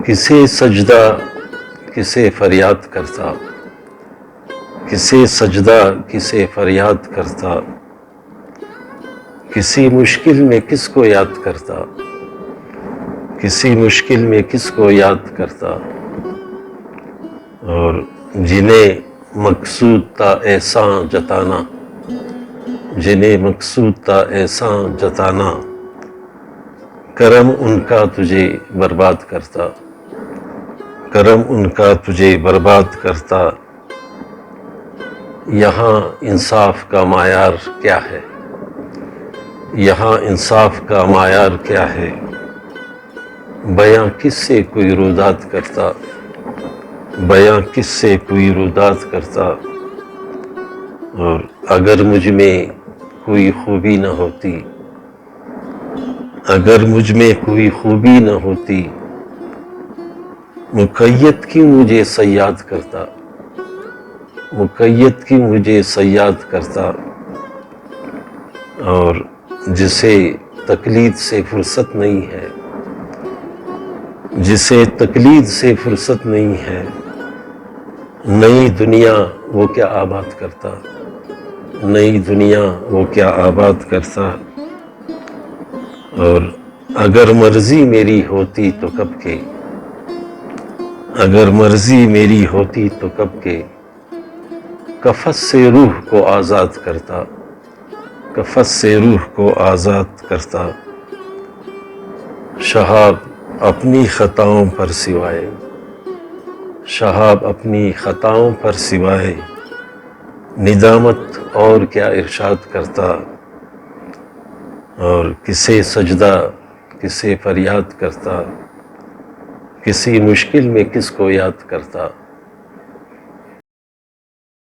کسے سجدہ کسے فریاد کرتا، کسے سجدہ کسے فریاد کرتا، کسی مشکل میں کس کو یاد کرتا، کسی مشکل میں کس کو یاد کرتا، اور جنہیں مقصود تھا احساں جتانا، جنہیں مقصود تھا احساں جتانا، کرم ان کا تجھے برباد کرتا، کرم ان کا تجھے برباد کرتا۔ یہاں انصاف کا معیار کیا ہے، یہاں انصاف کا معیار کیا ہے، بیاں کس سے کوئی روداد کرتا، بیاں کس سے کوئی روداد کرتا، اور اگر مجھ میں کوئی خوبی نہ ہوتی، اگر مجھ میں کوئی خوبی نہ ہوتی، مقید کیوں مجھے صیاد کرتا، مقید کیوں مجھے صیاد کرتا، اور جسے تقلید سے فرصت نہیں ہے، جسے تقلید سے فرصت نہیں ہے، نئی دنیا وہ کیا آباد کرتا، نئی دنیا وہ کیا آباد کرتا، اور اگر مرضی میری ہوتی تو کب کے، اگر مرضی میری ہوتی تو کب کے، کفس سے روح کو آزاد کرتا، کفس سے روح کو آزاد کرتا۔ شہاب اپنی خطاؤں پر سوائے، شہاب اپنی خطاؤں پر سوائے ندامت اور کیا ارشاد کرتا، اور کسے سجدہ کسے فریاد کرتا، کسی مشکل میں کس کو یاد کرتا۔